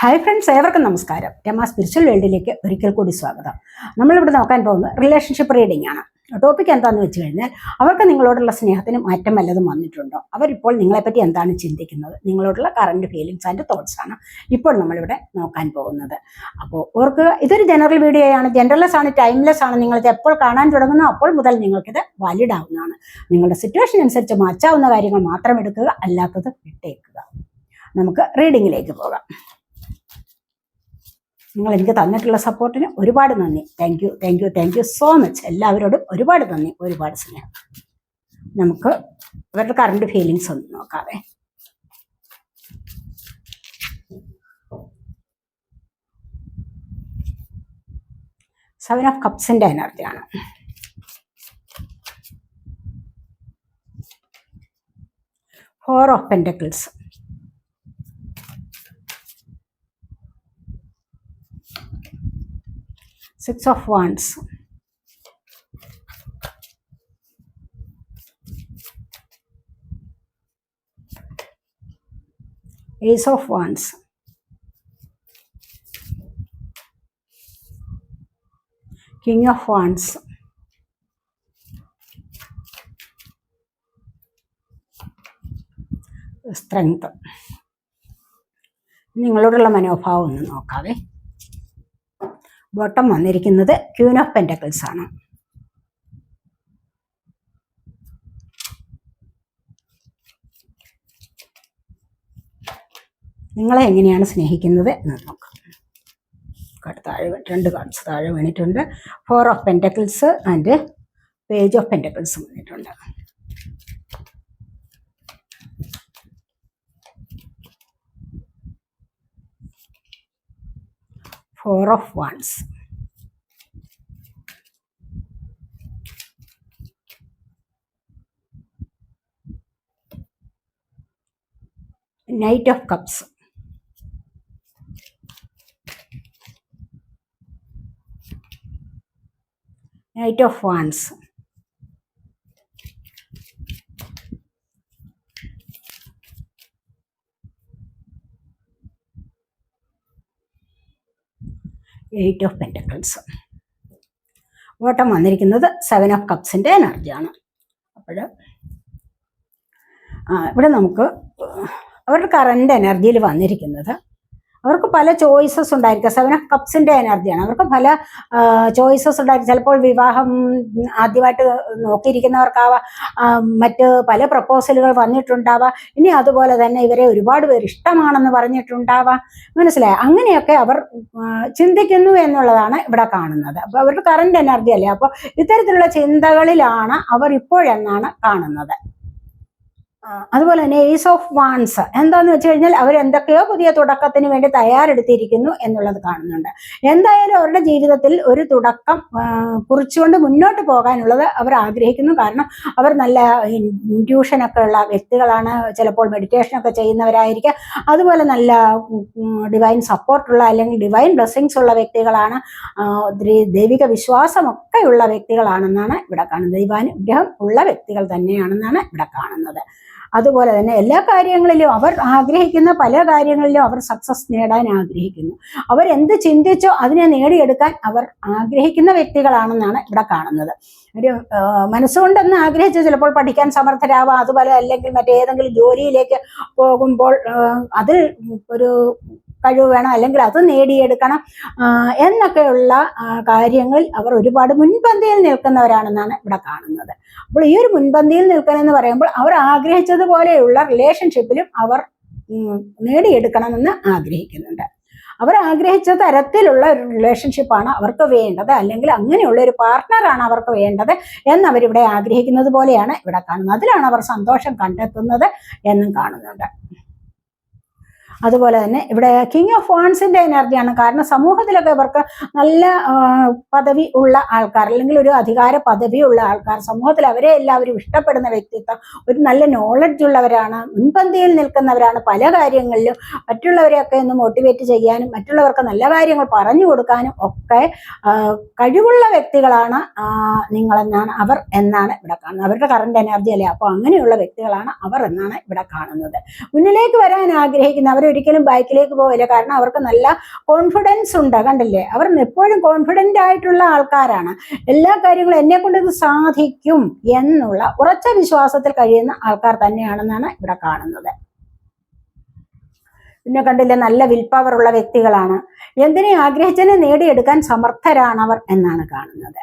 Hi friends, ഏവർക്കും നമസ്കാരം. Rama spiritual വേൾഡിലേക്ക് ഒരിക്കൽ കൂടി സ്വാഗതം. നമ്മളിവിടെ നോക്കാൻ പോകുന്നത് റിലേഷൻഷിപ്പ് റീഡിംഗ് ആണ്. ടോപ്പിക് എന്താണെന്ന് വെച്ച് കഴിഞ്ഞാൽ, അവർക്ക് നിങ്ങളോടുള്ള സ്നേഹത്തിന് മാറ്റം വല്ലതും വന്നിട്ടുണ്ടോ, അവരിപ്പോൾ നിങ്ങളെപ്പറ്റി എന്താണ് ചിന്തിക്കുന്നത്, നിങ്ങളോടുള്ള കറണ്ട് ഫീലിങ്സ് ആൻഡ് തോട്ട്സ് ആണ് ഇപ്പോൾ നമ്മളിവിടെ നോക്കാൻ പോകുന്നത്. അപ്പോൾ ഓർക്ക് ഇതൊരു ജനറൽ വീഡിയോ ആണ്, ജനറൽലെസ് ആണ്, ടൈംലെസ് ആണ്. നിങ്ങളിത് എപ്പോൾ കാണാൻ തുടങ്ങുന്നു അപ്പോൾ മുതൽ നിങ്ങൾക്കിത് വാലിഡ് ആവുന്നതാണ്. നിങ്ങളുടെ സിറ്റുവേഷൻ അനുസരിച്ച് മാറ്റാവുന്ന കാര്യങ്ങൾ മാത്രം എടുക്കുക, അല്ലാത്തത് വിട്ടേക്കുക. നമുക്ക് റീഡിങ്ങിലേക്ക് പോകാം. നിങ്ങൾ എനിക്ക് തന്നിട്ടുള്ള സപ്പോർട്ടിന് ഒരുപാട് നന്ദി. Thank you so much. എല്ലാവരോടും ഒരുപാട് നന്ദി, ഒരുപാട് സ്നേഹം. നമുക്ക് അവരുടെ കറണ്ട് ഫീലിങ്സ് ഒന്ന് നോക്കാവേ. സെവൻ ഓഫ് കപ്സിന്റെ എനർജിയാണ്. Four of pentacles, Six of Wands, Ace of Wands, King of Wands, Strength. നിങ്ങളോടുള്ള മനോഭാവം ഒന്ന് നോക്കാവേ. ബോട്ടം വന്നിരിക്കുന്നത് ക്വീൻ ഓഫ് പെന്റക്കിൾസ് ആണ്. നിങ്ങളെ എങ്ങനെയാണ് സ്നേഹിക്കുന്നത് എന്ന് നോക്കാം. താഴെ രണ്ട് കാർഡ്സ് താഴെ വീണിട്ടുണ്ട്. Four of pentacles and page of pentacles വന്നിട്ടുണ്ട്. Four of Wands, Knight of Cups, Knight of Wands, eight of pentacles. Bottom വന്നിരിക്കുന്നത് സെവൻ ഓഫ് കപ്സിന്റെ എനർജിയാണ്. അപ്പോൾ ഇവിടെ നമുക്ക് അവരുടെ കറണ്ട് എനർജിയിൽ വന്നിരിക്കുന്നത്, അവർക്ക് പല ചോയ്സസ് ഉണ്ടായിരിക്കും. സെവൻ ഓഫ് കപ്സിന്റെ എനർജിയാണ്. അവർക്ക് പല ചോയ്സസ് ഉണ്ടായിരിക്കും. ചിലപ്പോൾ വിവാഹം ആദ്യമായിട്ട് നോക്കിയിരിക്കുന്നവർക്കാവാം, മറ്റ് പല പ്രപ്പോസലുകൾ വന്നിട്ടുണ്ടാവാം. ഇനി അതുപോലെ തന്നെ ഇവരെ ഒരുപാട് പേർ ഇഷ്ടമാണെന്ന് പറഞ്ഞിട്ടുണ്ടാവാം. മനസ്സിലായി? അങ്ങനെയൊക്കെ അവർ ചിന്തിക്കുന്നു എന്നുള്ളതാണ് ഇവിടെ കാണുന്നത്. അപ്പോൾ അവരുടെ കറണ്ട് എനർജി അല്ലേ. അപ്പോൾ ഇത്തരത്തിലുള്ള ചിന്തകളിലാണ് അവർ ഇപ്പോഴെന്നാണ് കാണുന്നത്. അതുപോലെ തന്നെ ഏസ് ഓഫ് വാൺസ് എന്താന്ന് വെച്ച് കഴിഞ്ഞാൽ, അവർ എന്തൊക്കെയോ പുതിയ തുടക്കത്തിന് വേണ്ടി തയ്യാറെടുത്തിരിക്കുന്നു എന്നുള്ളത് കാണുന്നുണ്ട്. എന്തായാലും അവരുടെ ജീവിതത്തിൽ ഒരു തുടക്കം കുറിച്ചുകൊണ്ട് മുന്നോട്ട് പോകാനുള്ളത് അവർ ആഗ്രഹിക്കുന്നു. കാരണം അവർ നല്ല ഇൻറ്റ്യൂഷനൊക്കെ ഉള്ള വ്യക്തികളാണ്. ചിലപ്പോൾ മെഡിറ്റേഷനൊക്കെ ചെയ്യുന്നവരായിരിക്കാം. അതുപോലെ നല്ല ഡിവൈൻ സപ്പോർട്ടുള്ള അല്ലെങ്കിൽ ഡിവൈൻ ബ്ലെസ്സിങ്സ് ഉള്ള വ്യക്തികളാണ്. ദൈവിക വിശ്വാസമൊക്കെ ഉള്ള വ്യക്തികളാണെന്നാണ് ഇവിടെ കാണുന്നത്. ദൈവാനുഗ്രഹം ഉള്ള വ്യക്തികൾ തന്നെയാണെന്നാണ് ഇവിടെ കാണുന്നത്. അതുപോലെ തന്നെ എല്ലാ കാര്യങ്ങളിലും അവർ ആഗ്രഹിക്കുന്ന പല കാര്യങ്ങളിലും അവർ സക്സസ് നേടാൻ ആഗ്രഹിക്കുന്നു. അവർ എന്ത് ചിന്തിച്ചോ അതിനെ നേടിയെടുക്കാൻ അവർ ആഗ്രഹിക്കുന്ന വ്യക്തികളാണെന്നാണ് ഇവിടെ കാണുന്നത്. ഒരു മനസ്സുകൊണ്ടെന്ന് ആഗ്രഹിച്ച് ചിലപ്പോൾ പഠിക്കാൻ സമർത്ഥരാവാം. അതുപോലെ അല്ലെങ്കിൽ മറ്റേതെങ്കിലും ജോലിയിലേക്ക് പോകുമ്പോൾ അതിൽ ഒരു കഴിവ് വേണം, അല്ലെങ്കിൽ അത് നേടിയെടുക്കണം എന്നൊക്കെയുള്ള കാര്യങ്ങളിൽ അവർ ഒരുപാട് മുൻപന്തിയിൽ നിൽക്കുന്നവരാണെന്നാണ് ഇവിടെ കാണുന്നത്. അപ്പോൾ ഈ ഒരു മുൻപന്തിയിൽ നിൽക്കണമെന്ന് പറയുമ്പോൾ അവർ ആഗ്രഹിച്ചതുപോലെയുള്ള റിലേഷൻഷിപ്പിലും അവർ നേടിയെടുക്കണമെന്ന് ആഗ്രഹിക്കുന്നുണ്ട്. അവർ ആഗ്രഹിച്ച തരത്തിലുള്ള ഒരു റിലേഷൻഷിപ്പാണ് അവർക്ക് വേണ്ടത്, അല്ലെങ്കിൽ അങ്ങനെയുള്ള ഒരു പാർട്ട്ണറാണ് അവർക്ക് വേണ്ടത് എന്നവരിവിടെ ആഗ്രഹിക്കുന്നത് പോലെയാണ് ഇവിടെ കാണുന്നത്. അതിലാണ് അവർ സന്തോഷം കണ്ടെത്തുന്നത് എന്നും കാണുന്നുണ്ട്. അതുപോലെ തന്നെ ഇവിടെ കിങ് ഓഫ് വാൺസിന്റെ എനർജിയാണ്. കാരണം സമൂഹത്തിലൊക്കെ ഇവർക്ക് നല്ല പദവി ഉള്ള ആൾക്കാർ, അല്ലെങ്കിൽ ഒരു അധികാര പദവി ഉള്ള ആൾക്കാർ, സമൂഹത്തിൽ അവരെ എല്ലാവരും ഇഷ്ടപ്പെടുന്ന വ്യക്തിത്വം, ഒരു നല്ല നോളജ് ഉള്ളവരാണ്, മുൻപന്തിയിൽ നിൽക്കുന്നവരാണ്. പല കാര്യങ്ങളിലും മറ്റുള്ളവരെയൊക്കെ ഒന്ന് മോട്ടിവേറ്റ് ചെയ്യാനും മറ്റുള്ളവർക്ക് നല്ല കാര്യങ്ങൾ പറഞ്ഞു കൊടുക്കാനും ഒക്കെ കഴിവുള്ള വ്യക്തികളാണ് നിങ്ങളെന്നാണ്, അവർ എന്നാണ് ഇവിടെ കാണുന്നത്. അവരുടെ കറണ്ട് എനർജി അല്ലേ. അപ്പോൾ അങ്ങനെയുള്ള വ്യക്തികളാണ് അവർ എന്നാണ് ഇവിടെ കാണുന്നത്. മുന്നിലേക്ക് വരാൻ ആഗ്രഹിക്കുന്ന അവർ ഒരിക്കലും ബാക്കിലേക്ക് പോവില്ല. കാരണം അവർക്ക് നല്ല കോൺഫിഡൻസ് ഉണ്ട്. കണ്ടില്ലേ, അവർ എപ്പോഴും കോൺഫിഡന്റ് ആയിട്ടുള്ള ആൾക്കാരാണ്. എല്ലാ കാര്യങ്ങളും എന്നെ കൊണ്ട് ഇത് സാധിക്കും എന്നുള്ള ഉറച്ച വിശ്വാസത്തിൽ കഴിയുന്ന ആൾക്കാർ തന്നെയാണെന്നാണ് ഇവിടെ കാണുന്നത്. പിന്നെ കണ്ടില്ലേ, നല്ല വിൽ പവർ ഉള്ള വ്യക്തികളാണ്. എന്തിനെ ആഗ്രഹിച്ചതിനെ നേടിയെടുക്കാൻ സമർത്ഥരാണവർ എന്നാണ് കാണുന്നത്.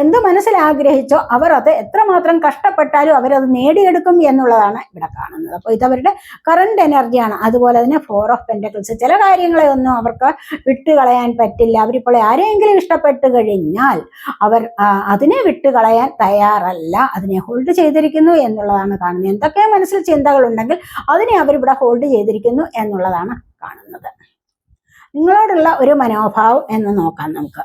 എന്ത് മനസ്സിൽ ആഗ്രഹിച്ചോ അവർ അത് എത്രമാത്രം കഷ്ടപ്പെട്ടാലും അവരത് നേടിയെടുക്കും എന്നുള്ളതാണ് ഇവിടെ കാണുന്നത്. അപ്പോൾ ഇതവരുടെ കറണ്ട് എനർജിയാണ്. അതുപോലെ തന്നെ 4 ഓഫ് പെന്റക്കിൾസ്. ചില കാര്യങ്ങളെ ഒന്നും അവർക്ക് വിട്ടുകളയാൻ പറ്റില്ല. അവരിപ്പോൾ ആരെങ്കിലും ഇഷ്ടപ്പെട്ട് കഴിഞ്ഞാൽ അവർ അതിനെ വിട്ടുകളയാൻ തയ്യാറല്ല, അതിനെ ഹോൾഡ് ചെയ്തിരിക്കുന്നു എന്നുള്ളതാണ് കാണുന്നത്. എന്തൊക്കെ മനസ്സിൽ ചിന്തകളുണ്ടെങ്കിൽ അതിനെ അവരിവിടെ ഹോൾഡ് ചെയ്തിരിക്കുന്നു എന്നുള്ളതാണ് കാണുന്നത്. നിങ്ങളോടുള്ള ഒരു മനോഭാവം എന്ന് നോക്കാം നമുക്ക്.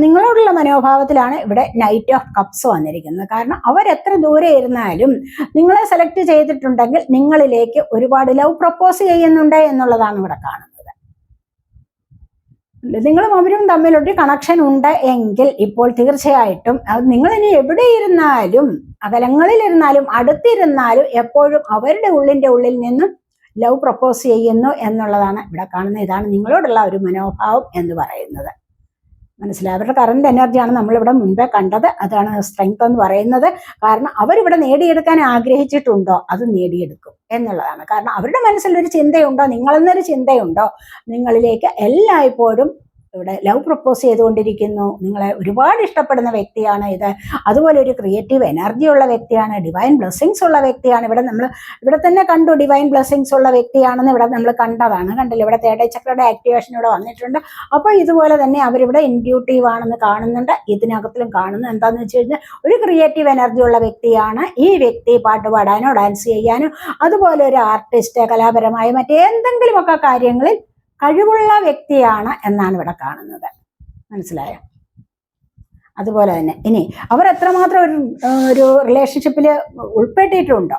നിങ്ങളോടുള്ള മനോഭാവത്തിലാണ് ഇവിടെ നൈറ്റ് ഓഫ് കപ്സ് വന്നിരിക്കുന്നത്. കാരണം അവരെത്ര ദൂരെ ഇരുന്നാലും നിങ്ങളെ സെലക്ട് ചെയ്തിട്ടുണ്ടെങ്കിൽ നിങ്ങളിലേക്ക് ഒരുപാട് ലവ് പ്രപ്പോസ് ചെയ്യുന്നുണ്ട് എന്നുള്ളതാണ് ഇവിടെ കാണുന്നത്. നിങ്ങളും അവരും തമ്മിലൊരു കണക്ഷൻ ഉണ്ട് എങ്കിൽ ഇപ്പോൾ തീർച്ചയായിട്ടും നിങ്ങൾ ഇനി എവിടെ ഇരുന്നാലും, അകലങ്ങളിലിരുന്നാലും അടുത്തിരുന്നാലും എപ്പോഴും അവരുടെ ഉള്ളിൽ നിന്നും ലവ് പ്രപ്പോസ് ചെയ്യുന്നു എന്നുള്ളതാണ് ഇവിടെ കാണുന്നത്. ഇതാണ് നിങ്ങളോടുള്ള ഒരു മനോഭാവം എന്ന് പറയുന്നത്. മനസ്സിലായി? അവരുടെ കറണ്ട് എനർജിയാണ് നമ്മളിവിടെ മുൻപേ കണ്ടത്. അതാണ് സ്ട്രെങ്ത് എന്ന് പറയുന്നത്. കാരണം അവരിവിടെ നേടിയെടുക്കാൻ ആഗ്രഹിച്ചിട്ടുണ്ടോ അത് നേടിയെടുക്കും എന്നുള്ളതാണ്. കാരണം അവരുടെ മനസ്സിലൊരു ചിന്തയുണ്ടോ, നിങ്ങളെന്നൊരു ചിന്തയുണ്ടോ, നിങ്ങളിലേക്ക് എല്ലായ്പ്പോഴും ഇവിടെ ലവ് പ്രപ്പോസ് ചെയ്തുകൊണ്ടിരിക്കുന്നു. നിങ്ങളെ ഒരുപാട് ഇഷ്ടപ്പെടുന്ന വ്യക്തിയാണ് ഇത്. അതുപോലെ ഒരു ക്രിയേറ്റീവ് എനർജി ഉള്ള വ്യക്തിയാണ്, ഡിവൈൻ ബ്ലെസ്സിങ്സ് ഉള്ള വ്യക്തിയാണ്. ഇവിടെ തന്നെ കണ്ടു ഡിവൈൻ ബ്ലെസ്സിങ്സ് ഉള്ള വ്യക്തിയാണെന്ന് ഇവിടെ നമ്മൾ കണ്ടതാണ്. കണ്ടില്ല, ഇവിടെ തേർഡ് ഐ ചക്രയുടെ ആക്ടിവേഷൻ ഇവിടെ വന്നിട്ടുണ്ട്. അപ്പോൾ ഇതുപോലെ തന്നെ അവരിവിടെ ഇൻഡ്യൂട്ടീവ് ആണെന്ന് കാണുന്നുണ്ട്. ഇതിനകത്തിലും കാണുന്നത് എന്താണെന്ന് വെച്ച് കഴിഞ്ഞാൽ ഒരു ക്രിയേറ്റീവ് എനർജി ഉള്ള വ്യക്തിയാണ് ഈ വ്യക്തി. പാട്ട് പാടാനോ ഡാൻസ് ചെയ്യാനോ അതുപോലെ ഒരു ആർട്ടിസ്റ്റ്, കലാപരമായ മറ്റേന്തെങ്കിലുമൊക്കെ കാര്യങ്ങളിൽ കഴിവുള്ള വ്യക്തിയാണ് എന്നാണ് ഇവിടെ കാണുന്നത്. മനസ്സിലായോ? അതുപോലെ തന്നെ ഇനി അവർ എത്രമാത്രം ഒരു റിലേഷൻഷിപ്പിൽ ഉൾപ്പെട്ടിട്ടുണ്ടോ,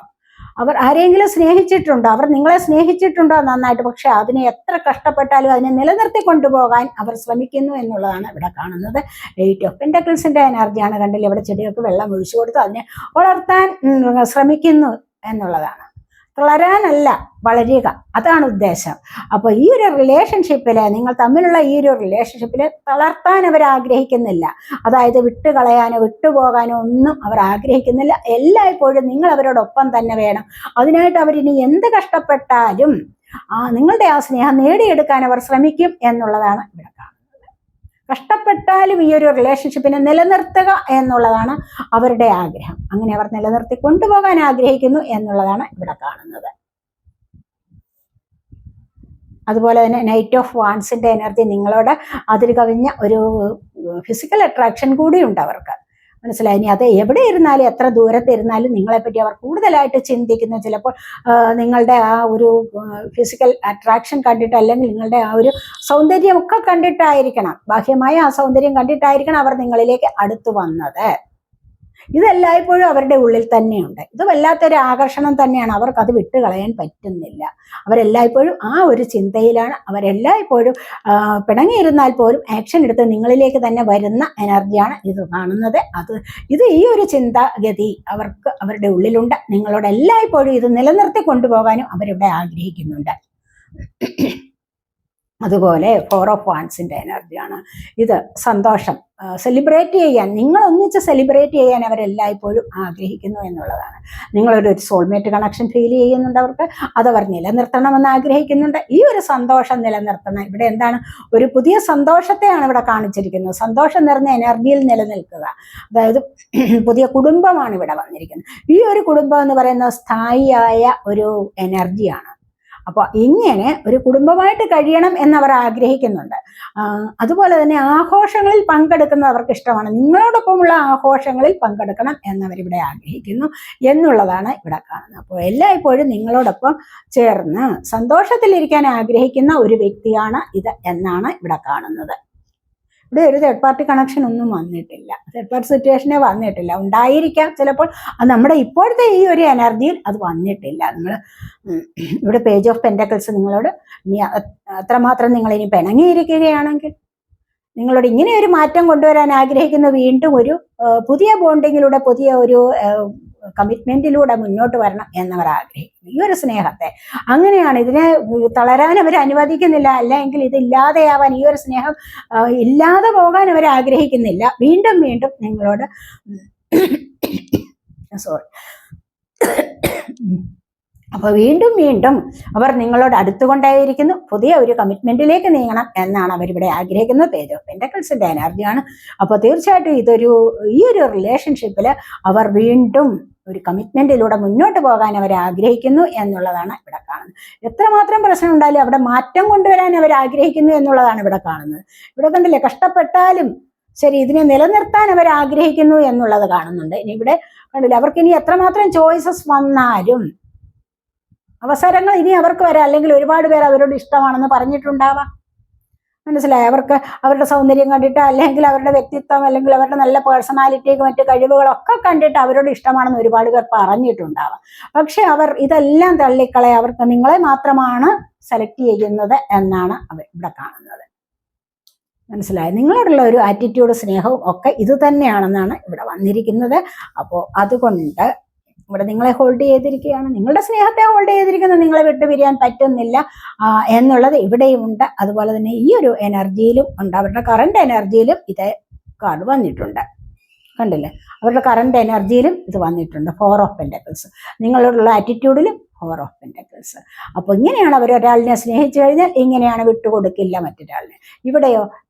അവർ ആരെങ്കിലും സ്നേഹിച്ചിട്ടുണ്ടോ, അവർ നിങ്ങളെ സ്നേഹിച്ചിട്ടുണ്ടോ നന്നായിട്ട്, പക്ഷെ അതിനെ എത്ര കഷ്ടപ്പെട്ടാലും അതിനെ നിലനിർത്തി കൊണ്ടുപോകാൻ അവർ ശ്രമിക്കുന്നു എന്നുള്ളതാണ് ഇവിടെ കാണുന്നത്. 8 ഓഫ് പെന്റക്കിൾസിന്റെ എനർജിയാണ്. കണ്ടില്ല, ഇവിടെ ചെടികൾക്ക് വെള്ളം ഒഴിച്ചു കൊടുത്ത് അതിനെ വളർത്താൻ ശ്രമിക്കുന്നു എന്നുള്ളതാണ്. വളരാനല്ല, വളരുക, അതാണ് ഉദ്ദേശം. അപ്പോൾ ഈ ഒരു റിലേഷൻഷിപ്പിൽ, നിങ്ങൾ തമ്മിലുള്ള ഈ ഒരു റിലേഷൻഷിപ്പിൽ തളർത്താൻ അവർ ആഗ്രഹിക്കുന്നില്ല. അതായത് വിട്ടുകളയാനോ വിട്ടുപോകാനോ ഒന്നും അവർ ആഗ്രഹിക്കുന്നില്ല. എല്ലായ്പ്പോഴും നിങ്ങൾ അവരോടൊപ്പം തന്നെ വേണം. അതിനായിട്ട് അവരിനി എന്ത് കഷ്ടപ്പെട്ടാലും നിങ്ങളുടെ ആ സ്നേഹം നേടിയെടുക്കാൻ അവർ ശ്രമിക്കും എന്നുള്ളതാണ് ഇവിടെ കാണുന്നത്. കഷ്ടപ്പെട്ടാലും ഈ ഒരു റിലേഷൻഷിപ്പിനെ നിലനിർത്തുക എന്നുള്ളതാണ് അവരുടെ ആഗ്രഹം. അങ്ങനെ അവർ നിലനിർത്തി കൊണ്ടുപോകാൻ ആഗ്രഹിക്കുന്നു എന്നുള്ളതാണ് ഇവിടെ കാണുന്നത്. അതുപോലെ തന്നെ നൈറ്റ് ഓഫ് വാൻസിന്റെ എനർജി നിങ്ങളോട് അതിൽ കവിഞ്ഞ ഒരു ഫിസിക്കൽ അട്രാക്ഷൻ കൂടിയുണ്ട് അവർക്ക്. മനസ്സിലായി? ഇനി അത് എവിടെ ഇരുന്നാലും എത്ര ദൂരത്തിരുന്നാലും നിങ്ങളെപ്പറ്റി അവർ കൂടുതലായിട്ട് ചിന്തിക്കുന്നു. ചിലപ്പോൾ നിങ്ങളുടെ ആ ഒരു ഫിസിക്കൽ അട്രാക്ഷൻ കണ്ടിട്ട്, അല്ലെങ്കിൽ നിങ്ങളുടെ ആ ഒരു സൗന്ദര്യമൊക്കെ കണ്ടിട്ടായിരിക്കണം, ബാഹ്യമായ ആ സൗന്ദര്യം കണ്ടിട്ടായിരിക്കണം അവർ നിങ്ങളിലേക്ക് അടുത്തു വന്നത്. ഇതെല്ലായ്പ്പോഴും അവരുടെ ഉള്ളിൽ തന്നെയുണ്ട്. ഇത് വല്ലാത്തൊരു ആകർഷണം തന്നെയാണ്. അവർക്ക് അത് വിട്ടുകളയാൻ പറ്റുന്നില്ല. അവരെല്ലായ്പ്പോഴും ആ ഒരു ചിന്തയിലാണ്. അവരെല്ലായ്പ്പോഴും പിണങ്ങിയിരുന്നാൽ പോലും ആക്ഷൻ എടുത്ത് നിങ്ങളിലേക്ക് തന്നെ വരുന്ന എനർജിയാണ് ഇത് കാണുന്നത്. ഇത് ഈ ഒരു ചിന്താഗതി അവർക്ക് അവരുടെ ഉള്ളിലുണ്ട്. നിങ്ങളോട് എല്ലായ്പ്പോഴും ഇത് നിലനിർത്തി കൊണ്ടുപോകാനും അവരിവിടെ ആഗ്രഹിക്കുന്നുണ്ട്. അതുപോലെ 4 ഓഫ് വാൻസിന്റെ എനർജിയാണ് ഇത്. സന്തോഷം സെലിബ്രേറ്റ് ചെയ്യാൻ, നിങ്ങൾ ഒന്നിച്ച് സെലിബ്രേറ്റ് ചെയ്യാൻ അവരെല്ലായ്പ്പോഴും ആഗ്രഹിക്കുന്നു എന്നുള്ളതാണ്. നിങ്ങളൊരു സോൾമേറ്റ് കണക്ഷൻ ഫീൽ ചെയ്യുന്നുണ്ട് അവർക്ക്. അതവർ നിലനിർത്തണമെന്ന് ആഗ്രഹിക്കുന്നുണ്ട്. ഈ ഒരു സന്തോഷം നിലനിർത്തണം. ഇവിടെ എന്താണ്, ഒരു പുതിയ സന്തോഷത്തെയാണ് ഇവിടെ കാണിച്ചിരിക്കുന്നത്. സന്തോഷം നിറഞ്ഞ എനർജിയിൽ നിലനിൽക്കുക. അതായത് പുതിയ കുടുംബമാണ് ഇവിടെ വന്നിരിക്കുന്നത്. ഈ ഒരു കുടുംബം എന്ന് പറയുന്നത് സ്ഥായിയായ ഒരു എനർജിയാണ്. അപ്പോൾ ഇങ്ങനെ ഒരു കുടുംബമായിട്ട് കഴിയണം എന്നവർ ആഗ്രഹിക്കുന്നുണ്ട്. അതുപോലെ തന്നെ ആഘോഷങ്ങളിൽ പങ്കെടുക്കുന്നത് അവർക്ക് ഇഷ്ടമാണ്. നിങ്ങളോടൊപ്പമുള്ള ആഘോഷങ്ങളിൽ പങ്കെടുക്കണം എന്നവരിവിടെ ആഗ്രഹിക്കുന്നു എന്നുള്ളതാണ് ഇവിടെ കാണുന്നത്. അപ്പോൾ എല്ലായ്പ്പോഴും നിങ്ങളോടൊപ്പം ചേർന്ന് സന്തോഷത്തിലിരിക്കാൻ ആഗ്രഹിക്കുന്ന ഒരു വ്യക്തിയാണ് ഇത് എന്നാണ് ഇവിടെ കാണുന്നത്. ഇവിടെ ഒരു തേർഡ് പാർട്ടി കണക്ഷൻ ഒന്നും വന്നിട്ടില്ല. തേർഡ് പാർട്ടി സിറ്റുവേഷനെ വന്നിട്ടില്ല. ഉണ്ടായിരിക്കാം ചിലപ്പോൾ, അത് നമ്മുടെ ഇപ്പോഴത്തെ ഈ ഒരു എനർജിയിൽ അത് വന്നിട്ടില്ല. നമ്മൾ ഇവിടെ പേജ് ഓഫ് പെന്റക്കിൾസ് നിങ്ങളോട് ഇനി അത്രമാത്രം നിങ്ങൾ ഇനി പിണങ്ങിയിരിക്കുകയാണെങ്കിൽ നിങ്ങളോട് ഇങ്ങനെ ഒരു മാറ്റം കൊണ്ടുവരാൻ ആഗ്രഹിക്കുന്ന വീണ്ടും ഒരു പുതിയ ബോണ്ടിങ്ങിലൂടെ പുതിയ ഒരു കമ്മിറ്റ്മെന്റിലൂടെ മുന്നോട്ട് വരണം എന്നവർ ആഗ്രഹിക്കുന്നു ഈ ഒരു സ്നേഹത്തെ. അങ്ങനെയാണ്, ഇതിനെ തളരാൻ അവർ അനുവദിക്കുന്നില്ല, അല്ലെങ്കിൽ ഇത് ഇല്ലാതെയാവാൻ, ഈ ഒരു സ്നേഹം ഇല്ലാതെ പോകാൻ അവർ ആഗ്രഹിക്കുന്നില്ല. വീണ്ടും വീണ്ടും നിങ്ങളോട് സോറി അപ്പോൾ വീണ്ടും വീണ്ടും അവർ നിങ്ങളോട് അടുത്തുകൊണ്ടേയിരിക്കുന്നു, പുതിയ ഒരു കമ്മിറ്റ്മെന്റിലേക്ക് നീങ്ങണം എന്നാണ് അവരിവിടെ ആഗ്രഹിക്കുന്നത്. പേജ് ഓഫ് പെന്റക്കിൾസിന്റെ എനർജിയാണ്. അപ്പോൾ തീർച്ചയായിട്ടും ഈ ഒരു റിലേഷൻഷിപ്പിൽ അവർ വീണ്ടും ഒരു കമ്മിറ്റ്മെന്റിലൂടെ മുന്നോട്ട് പോകാൻ അവർ ആഗ്രഹിക്കുന്നു എന്നുള്ളതാണ് ഇവിടെ കാണുന്നത്. എത്രമാത്രം പ്രശ്നം ഉണ്ടായാലും അവിടെ മാറ്റം കൊണ്ടുവരാൻ അവർ ആഗ്രഹിക്കുന്നു എന്നുള്ളതാണ് ഇവിടെ കാണുന്നത്. ഇവിടെ കണ്ടില്ലേ, കഷ്ടപ്പെട്ടാലും ശരി ഇതിനെ നിലനിർത്താൻ അവർ ആഗ്രഹിക്കുന്നു എന്നുള്ളത് കാണുന്നുണ്ട്. ഇനി ഇവിടെ കണ്ടില്ലേ, അവർക്ക് ഇനി എത്രമാത്രം ചോയ്സസ് വന്നാലും അവസരങ്ങൾ ഇനി അവർക്ക് വരാം, അല്ലെങ്കിൽ ഒരുപാട് പേർ അവരോട് ഇഷ്ടമാണെന്ന് പറഞ്ഞിട്ടുണ്ടാവാം. മനസ്സിലായി, അവർക്ക് അവരുടെ സൗന്ദര്യം കണ്ടിട്ട്, അല്ലെങ്കിൽ അവരുടെ വ്യക്തിത്വം, അല്ലെങ്കിൽ അവരുടെ നല്ല പേഴ്സണാലിറ്റി, മറ്റു കഴിവുകളൊക്കെ കണ്ടിട്ട് അവരോട് ഇഷ്ടമാണെന്ന് ഒരുപാട് പേർ പറഞ്ഞിട്ടുണ്ടാവാം. പക്ഷെ അവർ ഇതെല്ലാം തള്ളിക്കളെ, അവർക്ക് നിങ്ങളെ മാത്രമാണ് സെലക്ട് ചെയ്യുന്നത് എന്നാണ് അവർ ഇവിടെ കാണുന്നത്. മനസ്സിലായി, നിങ്ങളോടുള്ള ഒരു ആറ്റിറ്റ്യൂഡ്, സ്നേഹവും ഒക്കെ ഇത് തന്നെയാണെന്നാണ് ഇവിടെ വന്നിരിക്കുന്നത്. അപ്പോൾ അതുകൊണ്ട് ഇവിടെ നിങ്ങളെ ഹോൾഡ് ചെയ്തിരിക്കുകയാണ്, നിങ്ങളുടെ സ്നേഹത്തെ ഹോൾഡ് ചെയ്തിരിക്കുന്നത്, നിങ്ങളെ വിട്ടുപിരിയാൻ പറ്റുന്നില്ല എന്നുള്ളത് ഇവിടെയും ഉണ്ട്. അതുപോലെ തന്നെ ഈ ഒരു എനർജിയിലും ഉണ്ട്, അവരുടെ കറണ്ട് എനർജിയിലും ഇതേ കാർഡ് വന്നിട്ടുണ്ട്. കണ്ടില്ലേ, അവരുടെ കറണ്ട് എനർജിയിലും ഇത് വന്നിട്ടുണ്ട്. 4 ഓഫ് പെന്റക്കിൾസ്, നിങ്ങളോടുള്ള ആറ്റിറ്റ്യൂഡിലും 4 ഓഫ് പെന്റക്കിൾസ്. അപ്പോൾ ഇങ്ങനെയാണ് അവർ ഒരാളിനെ സ്നേഹിച്ചു കഴിഞ്ഞാൽ ഇങ്ങനെയാണ്, വിട്ടുകൊടുക്കില്ല മറ്റൊരാളിനെ.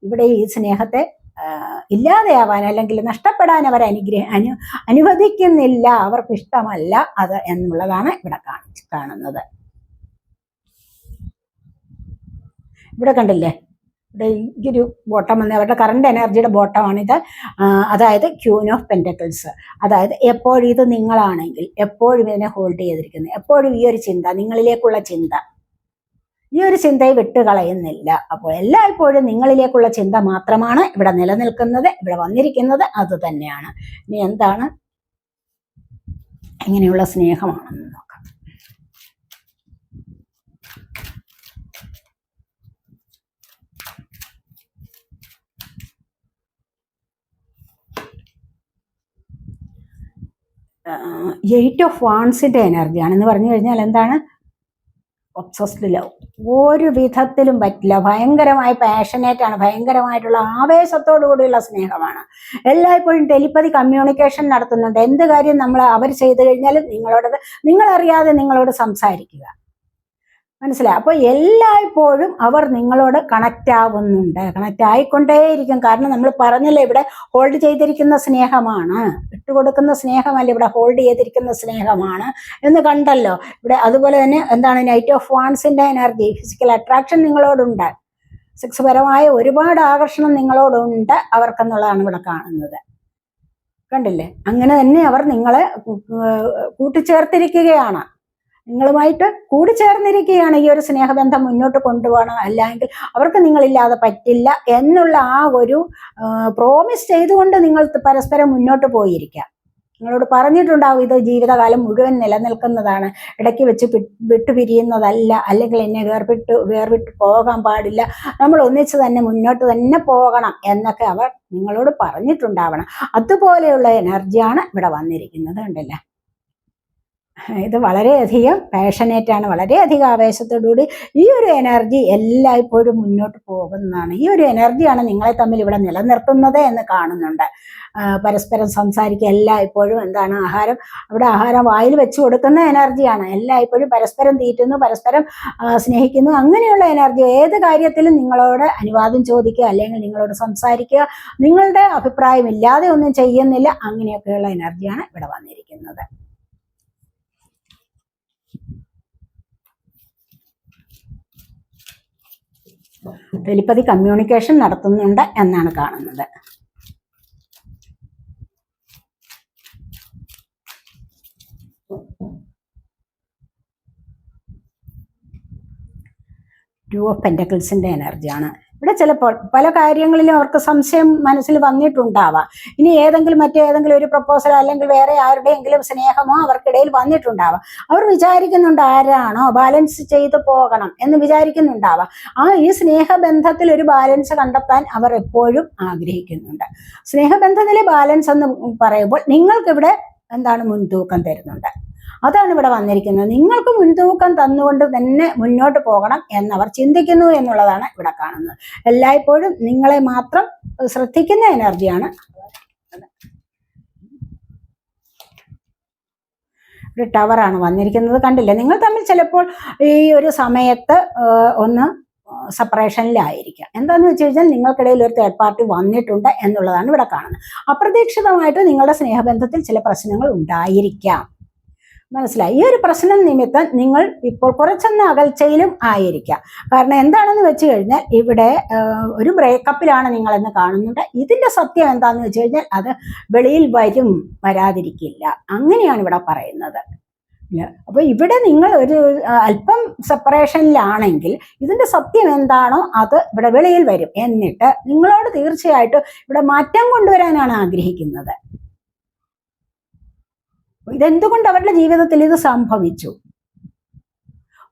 ഇവിടെ ഈ സ്നേഹത്തെ ഇല്ലാതെയാവാൻ അല്ലെങ്കിൽ നഷ്ടപ്പെടാൻ അവർ അനുവദിക്കുന്നില്ല, അവർക്ക് ഇഷ്ടമല്ല അത് എന്നുള്ളതാണ് ഇവിടെ കാണുന്നത്. ഇവിടെ കണ്ടില്ലേ, ഇവിടെ ഈ ഒരു ബോട്ടം വന്ന് അവരുടെ കറണ്ട് എനർജിയുടെ ബോട്ടമാണിത്. അതായത് ക്യൂൻ ഓഫ് പെന്റക്കിൾസ്, അതായത് എപ്പോഴും ഇത് നിങ്ങളാണെങ്കിൽ എപ്പോഴും ഇതിനെ ഹോൾഡ് ചെയ്തിരിക്കുന്നത്, എപ്പോഴും ഈ ഒരു ചിന്ത, നിങ്ങളിലേക്കുള്ള ചിന്ത, ഈ ഒരു ചിന്തയെ വിട്ടുകളയുന്നില്ല. അപ്പോൾ എല്ലായ്പ്പോഴും നിങ്ങളിലേക്കുള്ള ചിന്ത മാത്രമാണ് ഇവിടെ നിലനിൽക്കുന്നത്, ഇവിടെ വന്നിരിക്കുന്നത് അത് തന്നെയാണ്. ഇനി എന്താണ്, എങ്ങനെയുള്ള സ്നേഹമാണെന്ന് നോക്കാം. എയ്റ്റ് ഓഫ് വാൺസിന്റെ എനർജിയാണ് എന്ന് പറഞ്ഞു കഴിഞ്ഞാൽ എന്താണ്, ഒബ്സസ്ഡ് ലവ്. ഒരു വിധത്തിലും പറ്റില്ല, ഭയങ്കരമായി പാഷനേറ്റ് ആണ്, ഭയങ്കരമായിട്ടുള്ള ആവേശത്തോടു കൂടിയുള്ള സ്നേഹമാണ്. എല്ലായ്പ്പോഴും ടെലിപ്പതി കമ്മ്യൂണിക്കേഷൻ നടത്തുന്നുണ്ട്. എന്ത് കാര്യം അവർ ചെയ്തു കഴിഞ്ഞാലും നിങ്ങളറിയാതെ നിങ്ങളോട് സംസാരിക്കുക. മനസ്സിലായി, അപ്പോൾ എല്ലായ്പ്പോഴും അവർ നിങ്ങളോട് കണക്റ്റ് ആവുന്നുണ്ട്, കണക്റ്റ് ആയിക്കൊണ്ടേയിരിക്കും. കാരണം നമ്മൾ പറഞ്ഞല്ലോ, ഇവിടെ ഹോൾഡ് ചെയ്തിരിക്കുന്ന സ്നേഹമാണ്, വിട്ടുകൊടുക്കുന്ന സ്നേഹമല്ല, ഇവിടെ ഹോൾഡ് ചെയ്തിരിക്കുന്ന സ്നേഹമാണ് എന്ന് കണ്ടല്ലോ ഇവിടെ. അതുപോലെ തന്നെ എന്താണ്, നൈറ്റ് ഓഫ് വാൺസിന്റെ എനർജി, ഫിസിക്കൽ അട്രാക്ഷൻ നിങ്ങളോടുണ്ട്, സെക്സ്പരമായ ഒരുപാട് ആകർഷണം നിങ്ങളോടുണ്ട് അവർക്കെന്നുള്ളതാണ് ഇവിടെ കാണുന്നത്. കണ്ടില്ലേ, അങ്ങനെ തന്നെ അവർ നിങ്ങളെ കൂട്ടിച്ചേർത്തിരിക്കുകയാണ്, നിങ്ങളുമായിട്ട് കൂടിച്ചേർന്നിരിക്കുകയാണ്. ഈ ഒരു സ്നേഹബന്ധം മുന്നോട്ട് കൊണ്ടുപോകണം, അല്ലെങ്കിൽ അവർക്ക് നിങ്ങളില്ലാതെ പറ്റില്ല എന്നുള്ള ആ ഒരു പ്രോമിസ് ചെയ്തുകൊണ്ട് നിങ്ങൾ പരസ്പരം മുന്നോട്ട് പോയിരിക്കാം. നിങ്ങളോട് പറഞ്ഞിട്ടുണ്ടാവും, ഇത് ജീവിതകാലം മുഴുവൻ നിലനിൽക്കുന്നതാണ്, ഇടയ്ക്ക് വെച്ച് വിട്ടുപിരിയുന്നതല്ല, അല്ലെങ്കിൽ എന്നെ വേർവിട്ട് പോകാൻ പാടില്ല, നമ്മൾ ഒന്നിച്ച് തന്നെ മുന്നോട്ട് തന്നെ പോകണം എന്നൊക്കെ അവർ നിങ്ങളോട് പറഞ്ഞിട്ടുണ്ടാവണം. അതുപോലെയുള്ള എനർജിയാണ് ഇവിടെ വന്നിരിക്കുന്നത്. കണ്ടില്ലേ, ഇത് വളരെയധികം പാഷനേറ്റ് ആണ്, വളരെയധികം ആവേശത്തോടുകൂടി ഈ ഒരു എനർജി എല്ലായ്പ്പോഴും മുന്നോട്ട് പോകുന്നതാണ്. ഈ ഒരു എനർജിയാണ് നിങ്ങളെ തമ്മിൽ ഇവിടെ നിലനിർത്തുന്നത് എന്ന് കാണുന്നുണ്ട്. പരസ്പരം സംസാരിക്കുക, എല്ലായ്പ്പോഴും എന്താണ്, ആഹാരം വായിൽ വെച്ച് കൊടുക്കുന്ന എനർജിയാണ്. എല്ലായ്പ്പോഴും പരസ്പരം തീറ്റുന്നു, പരസ്പരം സ്നേഹിക്കുന്നു, അങ്ങനെയുള്ള എനർജി. ഏത് കാര്യത്തിലും നിങ്ങളോട് അനുവാദം ചോദിക്കുക, അല്ലെങ്കിൽ നിങ്ങളോട് സംസാരിക്കുക, നിങ്ങളുടെ അഭിപ്രായം ഇല്ലാതെ ഒന്നും ചെയ്യുന്നില്ല, അങ്ങനെയൊക്കെയുള്ള എനർജിയാണ് ഇവിടെ വന്നിരിക്കുന്നത്. ടെലിപ്പതി കമ്മ്യൂണിക്കേഷൻ നടത്തുന്നുണ്ട് എന്നാണ് കാണുന്നത്. ടു ഓഫ് പെന്റക്കിൾസിന്റെ എനർജിയാണ്. ഇവിടെ ചിലപ്പോൾ പല കാര്യങ്ങളിലും അവർക്ക് സംശയം മനസ്സിൽ വന്നിട്ടുണ്ടാവാം. ഇനി മറ്റേതെങ്കിലും ഒരു പ്രപ്പോസൽ അല്ലെങ്കിൽ വേറെ ആരുടെയെങ്കിലും സ്നേഹമോ അവർക്കിടയിൽ വന്നിട്ടുണ്ടാവാം. അവർ വിചാരിക്കുന്നുണ്ട് ആരാണോ ബാലൻസ് ചെയ്ത് പോകണം എന്ന് വിചാരിക്കുന്നുണ്ടാവാം. ഈ സ്നേഹബന്ധത്തിൽ ഒരു ബാലൻസ് കണ്ടെത്താൻ അവർ എപ്പോഴും ആഗ്രഹിക്കുന്നുണ്ട്. സ്നേഹബന്ധത്തിലെ ബാലൻസ് എന്ന് പറയുമ്പോൾ നിങ്ങൾക്കിവിടെ എന്താണ് മുൻതൂക്കം തരുന്നുണ്ട്. അതാണ് ഇവിടെ വന്നിരിക്കുന്നത്. നിങ്ങൾക്ക് മുൻതൂക്കം തന്നുകൊണ്ട് തന്നെ മുന്നോട്ട് പോകണം എന്നവർ ചിന്തിക്കുന്നു എന്നുള്ളതാണ് ഇവിടെ കാണുന്നത്. എല്ലായ്പ്പോഴും നിങ്ങളെ മാത്രം ശ്രദ്ധിക്കുന്ന എനർജിയാണ്. ഒരു ടവറാണ് വന്നിരിക്കുന്നത്, കണ്ടില്ലേ? നിങ്ങൾ തമ്മിൽ ചിലപ്പോൾ ഈ ഒരു സമയത്ത് ഒന്ന് സെപ്പറേഷനിലായിരിക്കാം. എന്താന്ന് വെച്ച് കഴിഞ്ഞാൽ നിങ്ങൾക്കിടയിൽ ഒരു തേർഡ് പാർട്ടി വന്നിട്ടുണ്ട് എന്നുള്ളതാണ് ഇവിടെ കാണുന്നത്. അപ്രതീക്ഷിതമായിട്ട് നിങ്ങളുടെ സ്നേഹബന്ധത്തിൽ ചില പ്രശ്നങ്ങൾ ഉണ്ടായിരിക്കാം. മനസ്സിലായി? ഈ ഒരു പ്രശ്നം നിമിത്തം നിങ്ങൾ ഇപ്പോൾ കുറച്ചൊന്ന് അകൽച്ചയിലും ആയിരിക്കാം. കാരണം എന്താണെന്ന് വെച്ച് കഴിഞ്ഞാൽ ഇവിടെ ഒരു ബ്രേക്കപ്പിലാണ് നിങ്ങളെന്ന് കാണുന്നുണ്ട്. ഇതിന്റെ സത്യം എന്താണെന്ന് വെച്ച് കഴിഞ്ഞാൽ അത് വെളിയിൽ വരാതിരിക്കില്ല, അങ്ങനെയാണ് ഇവിടെ പറയുന്നത്. അപ്പൊ ഇവിടെ നിങ്ങൾ ഒരു അല്പം സെപ്പറേഷനിലാണെങ്കിൽ ഇതിന്റെ സത്യം എന്താണോ അത് ഇവിടെ വെളിയിൽ വരും. എന്നിട്ട് നിങ്ങളോട് തീർച്ചയായിട്ടും ഇവിടെ മാറ്റം കൊണ്ടുവരാനാണ് ആഗ്രഹിക്കുന്നത്. ഇതെന്തുകൊണ്ട് അവരുടെ ജീവിതത്തിൽ ഇത് സംഭവിച്ചു?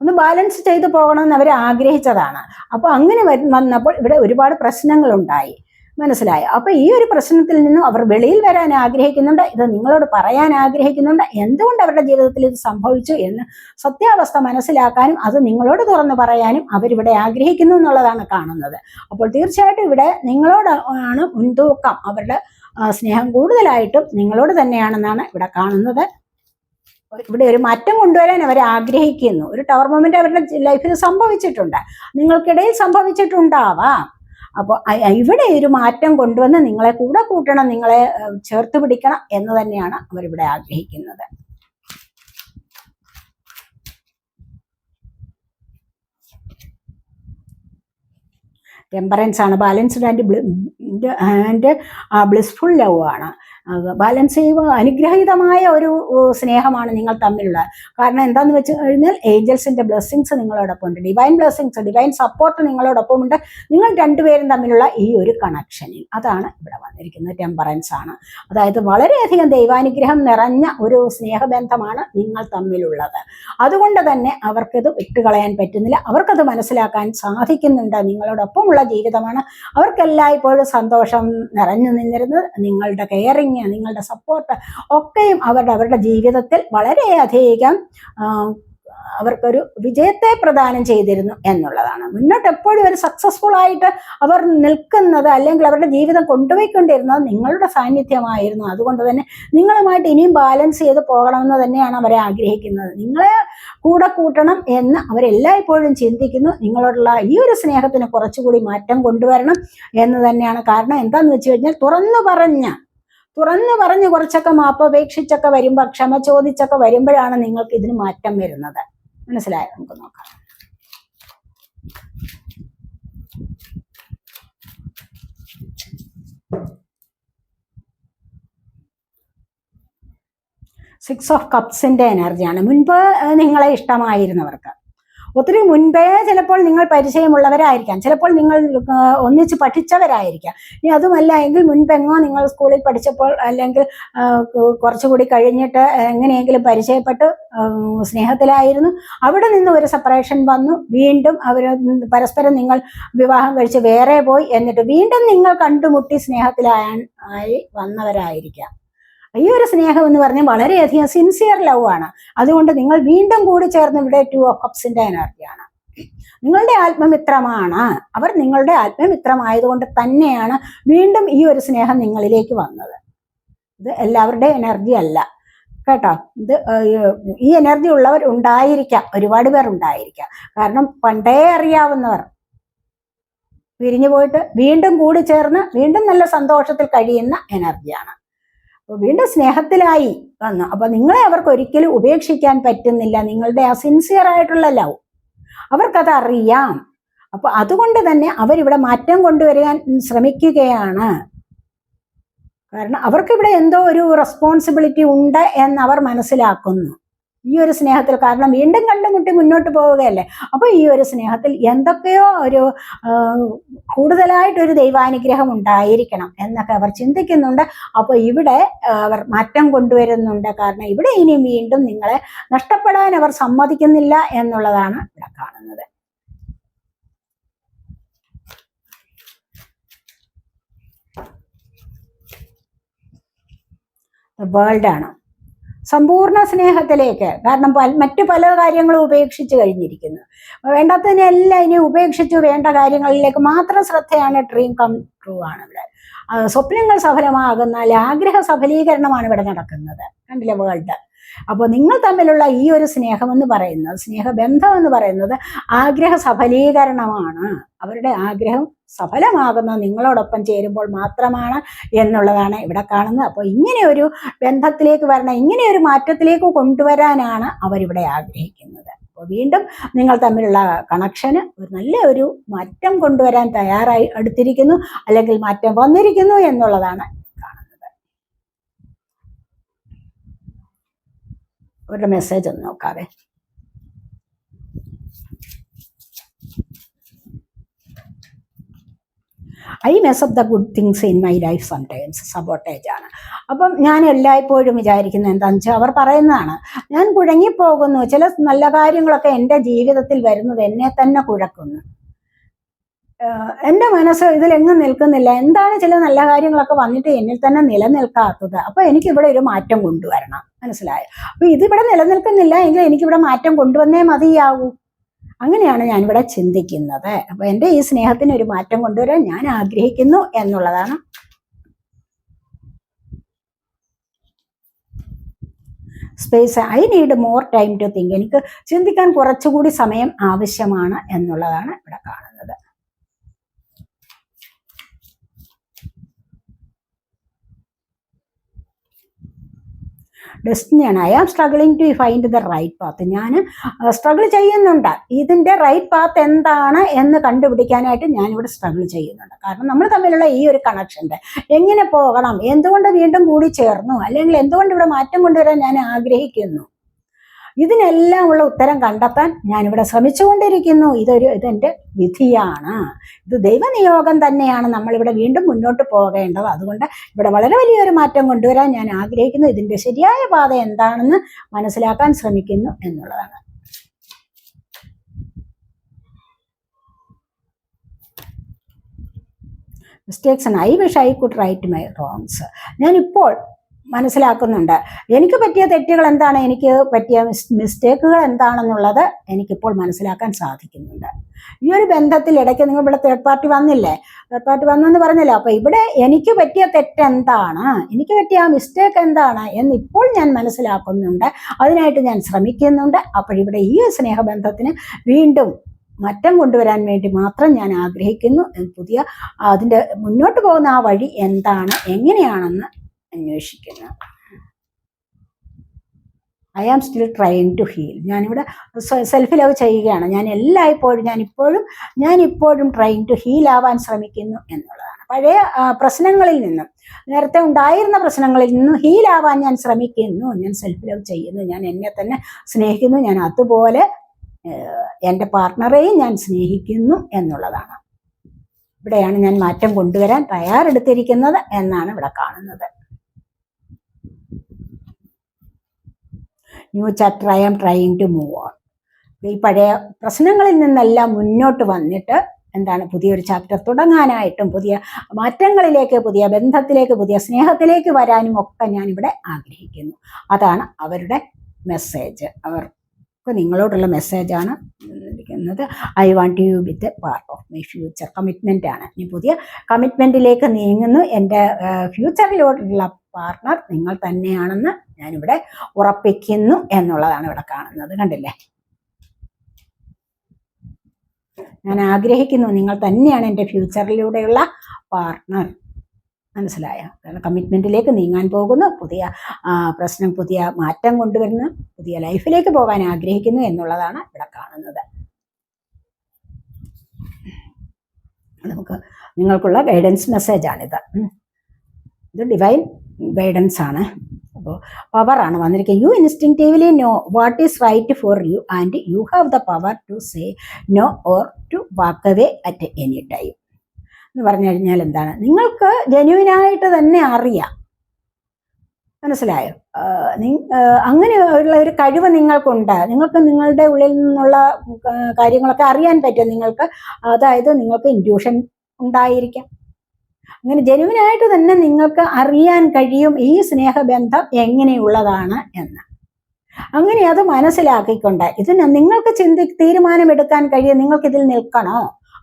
ഒന്ന് ബാലൻസ് ചെയ്തു പോകണമെന്ന് അവർ ആഗ്രഹിച്ചതാണ്. അപ്പൊ അങ്ങനെ വന്നപ്പോൾ ഇവിടെ ഒരുപാട് പ്രശ്നങ്ങൾ ഉണ്ടായി. മനസ്സിലായോ? അപ്പൊ ഈ ഒരു പ്രശ്നത്തിൽ നിന്നും അവർ വെളിയിൽ വരാൻ ആഗ്രഹിക്കുന്നുണ്ട്. ഇത് നിങ്ങളോട് പറയാൻ ആഗ്രഹിക്കുന്നുണ്ട്. എന്തുകൊണ്ട് അവരുടെ ജീവിതത്തിൽ ഇത് സംഭവിച്ചു എന്ന് സത്യാവസ്ഥ മനസ്സിലാക്കാനും അത് നിങ്ങളോട് തുറന്നു പറയാനും അവരിവിടെ ആഗ്രഹിക്കുന്നു എന്നുള്ളതാണ് കാണുന്നത്. അപ്പോൾ തീർച്ചയായിട്ടും ഇവിടെ നിങ്ങളോട് ആണ് മുൻതൂക്കം. അവരുടെ സ്നേഹം കൂടുതലായിട്ടും നിങ്ങളോട് തന്നെയാണെന്നാണ് ഇവിടെ കാണുന്നത്. ഇവിടെ ഒരു മാറ്റം കൊണ്ടുവരാൻ അവർ ആഗ്രഹിക്കുന്നു. ഒരു ടവർ മൊമെന്റ് അവരുടെ ലൈഫിൽ സംഭവിച്ചിട്ടുണ്ട്, നിങ്ങൾക്കിടയിൽ സംഭവിച്ചിട്ടുണ്ടാവാം. അപ്പോൾ ഇവിടെ ഒരു മാറ്റം കൊണ്ടുവന്ന് നിങ്ങളെ കൂടെ കൂട്ടണം, നിങ്ങളെ ചേർത്ത് പിടിക്കണം എന്ന് തന്നെയാണ് അവരിവിടെ ആഗ്രഹിക്കുന്നത്. ടെമ്പറൻസ് ആണ്, ബാലൻസ്ഡ് ആൻഡ് ബ്ലിസ്ഫുൾ ലവ് ആണ്. ബാലൻസ് ചെയ്യുക അനുഗ്രഹീതമായ ഒരു സ്നേഹമാണ് നിങ്ങൾ തമ്മിലുള്ളത്. കാരണം എന്താന്ന് വെച്ച് കഴിഞ്ഞാൽ ഏഞ്ചൽസിന്റെ ബ്ലെസ്സിങ്സ് നിങ്ങളോടൊപ്പം ഉണ്ട്, ഡിവൈൻ ബ്ലെസ്സിങ്സ്, ഡിവൈൻ സപ്പോർട്ട് നിങ്ങളോടൊപ്പം ഉണ്ട്. നിങ്ങൾ രണ്ടുപേരും തമ്മിലുള്ള ഈ ഒരു കണക്ഷനിൽ അതാണ് ഇവിടെ വന്നിരിക്കുന്നത്. ടെമ്പറൻസ് ആണ്, അതായത് വളരെയധികം ദൈവാനുഗ്രഹം നിറഞ്ഞ ഒരു സ്നേഹബന്ധമാണ് നിങ്ങൾ തമ്മിലുള്ളത്. അതുകൊണ്ട് തന്നെ അവർക്കത് വിട്ടുകളയാൻ പറ്റുന്നില്ല, അവർക്കത് മനസ്സിലാക്കാൻ സാധിക്കുന്നുണ്ട്. നിങ്ങളോടൊപ്പമുള്ള ജീവിതമാണ് അവർക്കെല്ലായ്പ്പോഴും സന്തോഷം നിറഞ്ഞു നിന്നിരുന്നത്. നിങ്ങളുടെ കെയറിങ്, നിങ്ങളുടെ സപ്പോർട്ട് ഒക്കെയും അവരുടെ ജീവിതത്തിൽ വളരെയധികം അവർക്കൊരു വിജയത്തെ പ്രദാനം ചെയ്തിരുന്നു എന്നുള്ളതാണ്. മുന്നോട്ട് എപ്പോഴും ഒരു സക്സസ്ഫുൾ ആയിട്ട് അവർ നിൽക്കുന്നത് അല്ലെങ്കിൽ അവരുടെ ജീവിതം കൊണ്ടുപോയിക്കൊണ്ടിരുന്നത് നിങ്ങളുടെ സാന്നിധ്യമായിരുന്നു. അതുകൊണ്ട് തന്നെ നിങ്ങളുമായിട്ട് ഇനിയും ബാലൻസ് ചെയ്ത് പോകണമെന്ന് തന്നെയാണ് അവരെ ആഗ്രഹിക്കുന്നത്. നിങ്ങളെ കൂടെ കൂട്ടണം എന്ന് അവരെല്ലായ്പ്പോഴും ചിന്തിക്കുന്നു. നിങ്ങളോടുള്ള ഈ ഒരു സ്നേഹത്തിന് കുറച്ചുകൂടി മാറ്റം കൊണ്ടുവരണം എന്ന് തന്നെയാണ്. കാരണം എന്താന്ന് വെച്ച് കഴിഞ്ഞാൽ തുറന്നു പറഞ്ഞ് കുറച്ചൊക്കെ മാപ്പപേക്ഷിച്ചൊക്കെ വരുമ്പോൾ, ക്ഷമ ചോദിച്ചൊക്കെ വരുമ്പോഴാണ് നിങ്ങൾക്ക് ഇതിന് മാറ്റം വരുന്നത്. മനസ്സിലായോ? നമുക്ക് നോക്കാം. സിക്സ് ഓഫ് കപ്സിന്റെ എനർജിയാണ്. മുൻപ് നിങ്ങളെ ഇഷ്ടമായിരുന്നവർക്ക്, ഒത്തിരി മുൻപേ ചിലപ്പോൾ നിങ്ങൾ പരിചയമുള്ളവരായിരിക്കാം, ചിലപ്പോൾ നിങ്ങൾ ഒന്നിച്ച് പഠിച്ചവരായിരിക്കാം. ഇനി അതുമല്ല എങ്കിൽ മുൻപെങ്ങോ നിങ്ങൾ സ്കൂളിൽ പഠിച്ചപ്പോൾ അല്ലെങ്കിൽ കുറച്ചുകൂടി കഴിഞ്ഞിട്ട് എങ്ങനെയെങ്കിലും പരിചയപ്പെട്ട് സ്നേഹത്തിലായിരുന്നു. അവിടെ നിന്ന് ഒരു സെപ്പറേഷൻ വന്നു, വീണ്ടും അവർ പരസ്പരം നിങ്ങൾ വിവാഹം കഴിച്ച് വേറെ പോയി, എന്നിട്ട് വീണ്ടും നിങ്ങൾ കണ്ടുമുട്ടി സ്നേഹത്തിലായി വന്നവരായിരിക്കാം. ഈ ഒരു സ്നേഹം എന്ന് പറഞ്ഞാൽ വളരെയധികം സിൻസിയർ ലവ് ആണ്. അതുകൊണ്ട് നിങ്ങൾ വീണ്ടും കൂടി ചേർന്ന് ഇവിടെ 2 ഓഫ് കപ്സിന്റെ എനർജിയാണ്. നിങ്ങളുടെ ആത്മമിത്രമാണ് അവർ, നിങ്ങളുടെ ആത്മമിത്രമായതുകൊണ്ട് തന്നെയാണ് വീണ്ടും ഈ ഒരു സ്നേഹം നിങ്ങളിലേക്ക് വന്നത്. ഇത് എല്ലാവരുടെ എനർജി അല്ല കേട്ടോ. ഇത് ഈ എനർജി ഉള്ളവർ ഉണ്ടായിരിക്കാം, ഒരുപാട് പേർ ഉണ്ടായിരിക്കാം. കാരണം പണ്ടേ അറിയാവുന്നവർ പിരിഞ്ഞു പോയിട്ട് വീണ്ടും കൂടി ചേർന്ന് വീണ്ടും നല്ല സന്തോഷത്തിൽ കഴിയുന്ന എനർജിയാണ്. വീണ്ടും സ്നേഹത്തിലായി വന്നു. അപ്പൊ നിങ്ങളെ അവർക്ക് ഒരിക്കലും ഉപേക്ഷിക്കാൻ പറ്റുന്നില്ല. നിങ്ങളുടെ ആ സിൻസിയർ ആയിട്ടുള്ള ലവ് അവർക്കത് അറിയാം. അപ്പൊ അതുകൊണ്ട് തന്നെ അവരിവിടെ മാറ്റം കൊണ്ടുവരാൻ ശ്രമിക്കുകയാണ്. കാരണം അവർക്കിവിടെ എന്തോ ഒരു റെസ്പോൺസിബിലിറ്റി ഉണ്ട് എന്ന് അവർ മനസ്സിലാക്കുന്നു. ഈ ഒരു സ്നേഹത്തിൽ, കാരണം വീണ്ടും കണ്ടുമുട്ടി മുന്നോട്ട് പോവുകയല്ലേ. അപ്പോൾ ഈ ഒരു സ്നേഹത്തിൽ എന്തൊക്കെയോ ഒരു കൂടുതലായിട്ടൊരു ദൈവാനുഗ്രഹം ഉണ്ടായിരിക്കണം എന്നൊക്കെ അവർ ചിന്തിക്കുന്നുണ്ട്. അപ്പോൾ ഇവിടെ അവർ മാറ്റം കൊണ്ടുവരുന്നുണ്ട്. കാരണം ഇവിടെ ഇനി വീണ്ടും നിങ്ങളെ നഷ്ടപ്പെടാൻ അവർ സമ്മതിക്കുന്നില്ല എന്നുള്ളതാണ് ഇവിടെ കാണുന്നത്. വേൾഡാണ് സമ്പൂർണ്ണ സ്നേഹത്തിലേക്ക്. കാരണം മറ്റു പല കാര്യങ്ങളും ഉപേക്ഷിച്ച് കഴിഞ്ഞിരിക്കുന്നു. വേണ്ടാത്തതിനെല്ലാം ഇനി ഉപേക്ഷിച്ചു വേണ്ട കാര്യങ്ങളിലേക്ക് മാത്രം ശ്രദ്ധയാണ്. ഡ്രീം കം ട്രൂ ആണ് ഇവിടെ. സ്വപ്നങ്ങൾ സഫലമാകുന്ന ആഗ്രഹ സഫലീകരണമാണ് ഇവിടെ നടക്കുന്നത്. കണ്ടില്ലേ വേൾഡ്. അപ്പോൾ നിങ്ങൾ തമ്മിലുള്ള ഈ ഒരു സ്നേഹം എന്ന് പറയുന്നത്, സ്നേഹബന്ധം എന്ന് പറയുന്നത് ആഗ്രഹ സഫലീകരണമാണ്. അവരുടെ ആഗ്രഹം സഫലമാകുന്ന നിങ്ങളോടൊപ്പം ചേരുമ്പോൾ മാത്രമാണ് എന്നുള്ളതാണ് ഇവിടെ കാണുന്നത്. അപ്പോൾ ഇങ്ങനെ ഒരു ബന്ധത്തിലേക്ക് വരണം, ഇങ്ങനെ ഒരു മാറ്റത്തിലേക്ക് കൊണ്ടുവരാനാണ് അവരിവിടെ ആഗ്രഹിക്കുന്നത്. അപ്പോൾ വീണ്ടും നിങ്ങൾ തമ്മിലുള്ള കണക്ഷന് ഒരു നല്ല ഒരു മാറ്റം കൊണ്ടുവരാൻ തയ്യാറായി അടുത്തിരിക്കുന്നു, അല്ലെങ്കിൽ മാറ്റം വന്നിരിക്കുന്നു എന്നുള്ളതാണ് കാണുന്നത്. അവരുടെ മെസ്സേജ് ഒന്ന് നോക്കാവേ. I mess up the good things in my life sometimes. Sabotage ആണ്. അപ്പം ഞാൻ എല്ലായ്പ്പോഴും വിചാരിക്കുന്നത് എന്താണെന്ന് വെച്ചാൽ, അവർ പറയുന്നതാണ്, ഞാൻ കുഴങ്ങിപ്പോകുന്നു, ചില നല്ല കാര്യങ്ങളൊക്കെ എൻ്റെ ജീവിതത്തിൽ വരുന്നത് എന്നെ തന്നെ കുഴക്കുന്നു, എൻ്റെ മനസ്സ് ഇതിലെങ്ങും നിൽക്കുന്നില്ല, എന്താണ് ചില നല്ല കാര്യങ്ങളൊക്കെ വന്നിട്ട് എന്നിൽ തന്നെ നിലനിൽക്കാത്തത്, അപ്പോൾ എനിക്കിവിടെ ഒരു മാറ്റം കൊണ്ടുവരണം. മനസ്സിലായോ? അപ്പോൾ ഇതിവിടെ നിലനിൽക്കുന്നില്ല എങ്കിൽ എനിക്കിവിടെ മാറ്റം കൊണ്ടുവന്നേ മതിയാവൂ. അങ്ങനെയാണ് ഞാനിവിടെ ചിന്തിക്കുന്നത്. അപ്പോൾ എൻ്റെ ഈ സ്നേഹത്തിന് ഒരു മാറ്റം കൊണ്ടുവരാൻ ഞാൻ ആഗ്രഹിക്കുന്നു എന്നുള്ളതാണ്. Space, I need more time to think. എനിക്ക് ചിന്തിക്കാൻ കുറച്ചുകൂടി സമയം ആവശ്യമാണ് എന്നുള്ളതാണ് ഇവിടെ കാണുന്നത്. ഡെസ്റ്റിനിയാണ്. I am struggling to find the right path. ഞാൻ സ്ട്രഗിൾ ചെയ്യുന്നുണ്ട്. ഇതിൻ്റെ റൈറ്റ് പാത്ത് എന്താണ് എന്ന് കണ്ടുപിടിക്കാനായിട്ട് ഞാനിവിടെ സ്ട്രഗിൾ ചെയ്യുന്നുണ്ട്. കാരണം നമ്മൾ തമ്മിലുള്ള ഈ ഒരു കണക്ഷൻ്റെ എങ്ങനെ പോകണം, എന്തുകൊണ്ട് വീണ്ടും കൂടി ചേർന്നു, അല്ലെങ്കിൽ എന്തുകൊണ്ട് ഇവിടെ മാറ്റം കൊണ്ടുവരാൻ ഞാൻ ആഗ്രഹിക്കുന്നു, ഇതിനെല്ലാം ഉള്ള ഉത്തരം കണ്ടെത്താൻ ഞാനിവിടെ ശ്രമിച്ചുകൊണ്ടിരിക്കുന്നു. ഇതെൻ്റെ വിധിയാണ്, ഇത് ദൈവനിയോഗം തന്നെയാണ്. നമ്മളിവിടെ വീണ്ടും മുന്നോട്ട് പോകേണ്ടത്. അതുകൊണ്ട് ഇവിടെ വളരെ വലിയൊരു മാറ്റം കൊണ്ടുവരാൻ ഞാൻ ആഗ്രഹിക്കുന്നു. ഇതിൻ്റെ ശരിയായ പാത എന്താണെന്ന് മനസ്സിലാക്കാൻ ശ്രമിക്കുന്നു എന്നുള്ളതാണ്. മിസ്റ്റേക്സ് ആണ്. I wish I could right my wrongs. ഞാനിപ്പോൾ മനസ്സിലാക്കുന്നുണ്ട് എനിക്ക് പറ്റിയ തെറ്റുകൾ എന്താണ്, എനിക്ക് പറ്റിയ മിസ്റ്റേക്കുകൾ എന്താണെന്നുള്ളത് എനിക്കിപ്പോൾ മനസ്സിലാക്കാൻ സാധിക്കുന്നുണ്ട്. ഈ ഒരു ബന്ധത്തിൽ ഇടയ്ക്ക് നിങ്ങൾ ഇവിടെ തേർഡ് പാർട്ടി വന്നില്ലേ, തേർഡ് പാർട്ടി വന്നെന്ന് പറഞ്ഞല്ലോ. അപ്പോൾ ഇവിടെ എനിക്ക് പറ്റിയ തെറ്റെന്താണ്, എനിക്ക് പറ്റിയ ആ മിസ്റ്റേക്ക് എന്താണ് എന്നിപ്പോൾ ഞാൻ മനസ്സിലാക്കുന്നുണ്ട്. അതിനായിട്ട് ഞാൻ ശ്രമിക്കുന്നുണ്ട്. അപ്പോഴിവിടെ ഈ സ്നേഹബന്ധത്തിന് വീണ്ടും മാറ്റം കൊണ്ടുവരാൻ വേണ്ടി മാത്രം ഞാൻ ആഗ്രഹിക്കുന്നു. അതിൻ്റെ മുന്നോട്ട് പോകുന്ന ആ വഴി എന്താണ്, എങ്ങനെയാണെന്ന് അന്വേഷിക്കുന്നു. I am still trying to heal. ഞാനിവിടെ സെൽഫ് ലവ് ചെയ്യുകയാണ്. ഞാനിപ്പോഴും ട്രൈയിങ് ടു ഹീൽ ആവാൻ ശ്രമിക്കുന്നു എന്നുള്ളതാണ്. പഴയ പ്രശ്നങ്ങളിൽ നിന്നും, നേരത്തെ ഉണ്ടായിരുന്ന പ്രശ്നങ്ങളിൽ നിന്നും ഹീലാവാൻ ഞാൻ ശ്രമിക്കുന്നു. ഞാൻ സെൽഫ് ലവ് ചെയ്യുന്നു. ഞാൻ എന്നെ തന്നെ സ്നേഹിക്കുന്നു. ഞാൻ അതുപോലെ എൻ്റെ പാർട്ട്ണറെയും ഞാൻ സ്നേഹിക്കുന്നു എന്നുള്ളതാണ്. ഇവിടെയാണ് ഞാൻ മാറ്റം കൊണ്ടുവരാൻ തയ്യാറെടുത്തിരിക്കുന്നത് എന്നാണ് ഇവിടെ കാണുന്നത്. New chapter, I am trying to move on. ഈ പഴയ പ്രശ്നങ്ങളിൽ നിന്നെല്ലാം മുന്നോട്ട് വന്നിട്ട് എന്താണ് പുതിയൊരു ചാപ്റ്റർ തുടങ്ങാനായിട്ടും, പുതിയ മാറ്റങ്ങളിലേക്ക്, പുതിയ ബന്ധത്തിലേക്ക്, പുതിയ സ്നേഹത്തിലേക്ക് വരാനും ഒക്കെ ഞാനിവിടെ ആഗ്രഹിക്കുന്നു. അതാണ് അവരുടെ മെസ്സേജ്. അവർക്ക് നിങ്ങളോടുള്ള മെസ്സേജാണ് ഇരിക്കുന്നത്. I want you with a part of my future. Commitment ആണ്. ഇനി പുതിയ കമ്മിറ്റ്മെൻറ്റിലേക്ക് നീങ്ങുന്നു. എൻ്റെ ഫ്യൂച്ചറിലോട്ടുള്ള പാർട്ട്ണർ നിങ്ങൾ തന്നെയാണെന്ന് ഞാനിവിടെ ഉറപ്പിക്കുന്നു എന്നുള്ളതാണ് ഇവിടെ കാണുന്നത്. കണ്ടില്ലേ? ഞാൻ ആഗ്രഹിക്കുന്നു, നിങ്ങൾ തന്നെയാണ് എൻ്റെ ഫ്യൂച്ചറിലൂടെയുള്ള പാർട്ട്ണർ. മനസ്സിലായോ? കമ്മിറ്റ്മെൻറ്റിലേക്ക് നീങ്ങാൻ പോകുന്നു. പുതിയ പുതിയ മാറ്റം കൊണ്ടുവരുന്നു. പുതിയ ലൈഫിലേക്ക് പോകാൻ ആഗ്രഹിക്കുന്നു എന്നുള്ളതാണ് ഇവിടെ കാണുന്നത്. നമുക്ക് നിങ്ങൾക്കുള്ള ഗൈഡൻസ് മെസ്സേജാണിത്. ഇത് ഡിവൈൻ ഗൈഡൻസ് ആണ്. അപ്പോൾ പവറാണ് വന്നിരിക്കുന്നത്. You instinctively know what is right for you and you have the power to say no or to walk away at any time എന്ന് പറഞ്ഞു കഴിഞ്ഞാൽ എന്താണ്, നിങ്ങൾക്ക് ജെന്യുവിനായിട്ട് തന്നെ അറിയാം. മനസ്സിലായോ? അങ്ങനെയുള്ള ഒരു കഴിവ് നിങ്ങൾക്കുണ്ട്. നിങ്ങൾക്ക് നിങ്ങളുടെ ഉള്ളിൽ നിന്നുള്ള കാര്യങ്ങളൊക്കെ അറിയാൻ പറ്റും നിങ്ങൾക്ക്. അതായത് നിങ്ങൾക്ക് ഇൻറ്റ്യൂഷൻ ഉണ്ടായിരിക്കാം. അങ്ങനെ ജെന്യുവിനായിട്ട് തന്നെ നിങ്ങൾക്ക് അറിയാൻ കഴിയും ഈ സ്നേഹബന്ധം എങ്ങനെയുള്ളതാണ് എന്ന്. അങ്ങനെ അത് മനസ്സിലാക്കിക്കൊണ്ട് ഇതിന് നിങ്ങൾക്ക് തീരുമാനമെടുക്കാൻ കഴിയും, നിങ്ങൾക്കിതിൽ നിൽക്കണോ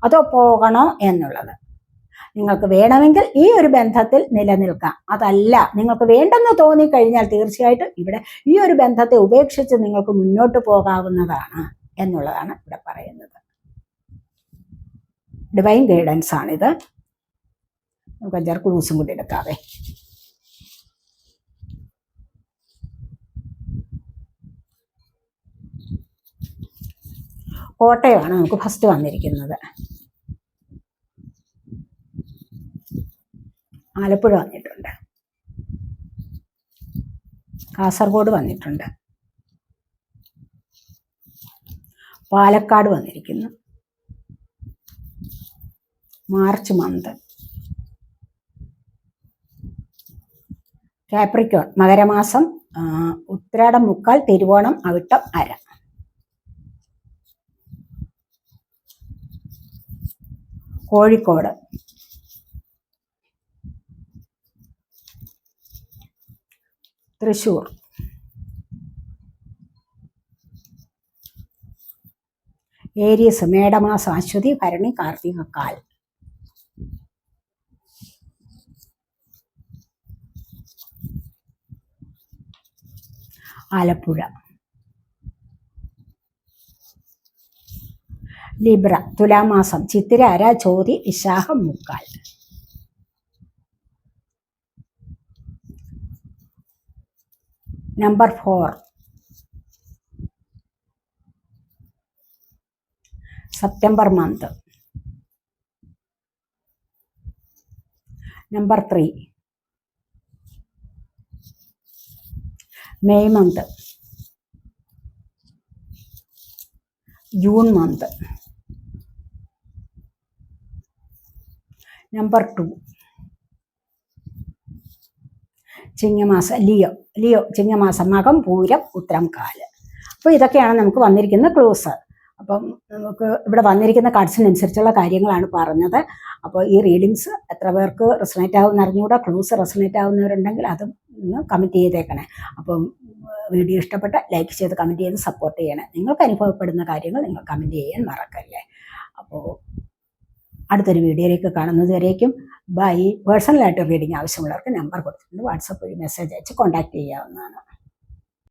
അതോ പോകണോ എന്നുള്ളത്. നിങ്ങൾക്ക് വേണമെങ്കിൽ ഈ ഒരു ബന്ധത്തിൽ നിലനിൽക്കാം. അതല്ല, നിങ്ങൾക്ക് വേണ്ടെന്ന് തോന്നിക്കഴിഞ്ഞാൽ തീർച്ചയായിട്ടും ഇവിടെ ഈ ഒരു ബന്ധത്തെ ഉപേക്ഷിച്ച് നിങ്ങൾക്ക് മുന്നോട്ട് പോകാവുന്നതാണ് എന്നുള്ളതാണ് ഇവിടെ പറയുന്നത്. ഡിവൈൻ ഗൈഡൻസ് ആണിത്. നമുക്ക് 5 ക്ലൂസും കൂടി എടുക്കാവേ. കോട്ടയമാണ് നമുക്ക് ഫസ്റ്റ് വന്നിരിക്കുന്നത്. ആലപ്പുഴ വന്നിട്ടുണ്ട്, കാസർഗോഡ് വന്നിട്ടുണ്ട്, പാലക്കാട് വന്നിരിക്കുന്നു, മാർച്ച് മന്ത്, കാപ്രിക്കോൺ മകരമാസം, ഉത്രാടം മുക്കാൽ, തിരുവോണം അവിട്ടം അര. കോഴിക്കോട്, തൃശ്ശൂർ, ഏരീസ് മേടമാസം, അശ്വതി ഭരണി കാർത്തിക കാൽ. ആലപ്പുഴ. ലിബ്ര തുലാമാസം, ചിത്തിര അര, ചോതി വിശാഖം മുക്കാൽ. Number 4 September month. Number 3 May month. June month. Number 2 ചിങ്ങമാസം, ലിയോ ചിങ്ങമാസം, മകം, പൂരം, ഉത്തരം കാല്. അപ്പോൾ ഇതൊക്കെയാണ് നമുക്ക് വന്നിരിക്കുന്ന ക്ലൂസ്. അപ്പം നമുക്ക് ഇവിടെ വന്നിരിക്കുന്ന കാർഡ്സിനനുസരിച്ചുള്ള കാര്യങ്ങളാണ് പറഞ്ഞത്. അപ്പോൾ ഈ റീഡിങ്സ് എത്ര പേർക്ക് റെസണേറ്റ് ആവുമെന്ന് അറിഞ്ഞുകൂടാ. ക്ലൂസ് റെസണേറ്റ് ആവുന്നവരുണ്ടെങ്കിൽ അതും ഒന്ന് കമൻറ്റ് ചെയ്തേക്കണേ. അപ്പം വീഡിയോ ഇഷ്ടപ്പെട്ട ലൈക്ക് ചെയ്ത് കമൻറ്റ് ചെയ്ത് സപ്പോർട്ട് ചെയ്യണേ. നിങ്ങൾക്ക് അനുഭവപ്പെടുന്ന കാര്യങ്ങൾ നിങ്ങൾ കമൻറ്റ് ചെയ്യാൻ മറക്കല്ലേ. അപ്പോൾ അടുത്തൊരു വീഡിയോയിലേക്ക് കാണുന്നത് വരേക്കും ബൈ. പേഴ്സണലായിട്ട് റീഡിങ് ആവശ്യമുള്ളവർക്ക് നമ്പർ കൊടുത്തിട്ടുണ്ട്, വാട്സപ്പ് വഴി മെസ്സേജ് അയച്ച് കോൺടാക്റ്റ് ചെയ്യാവുന്നതാണ്.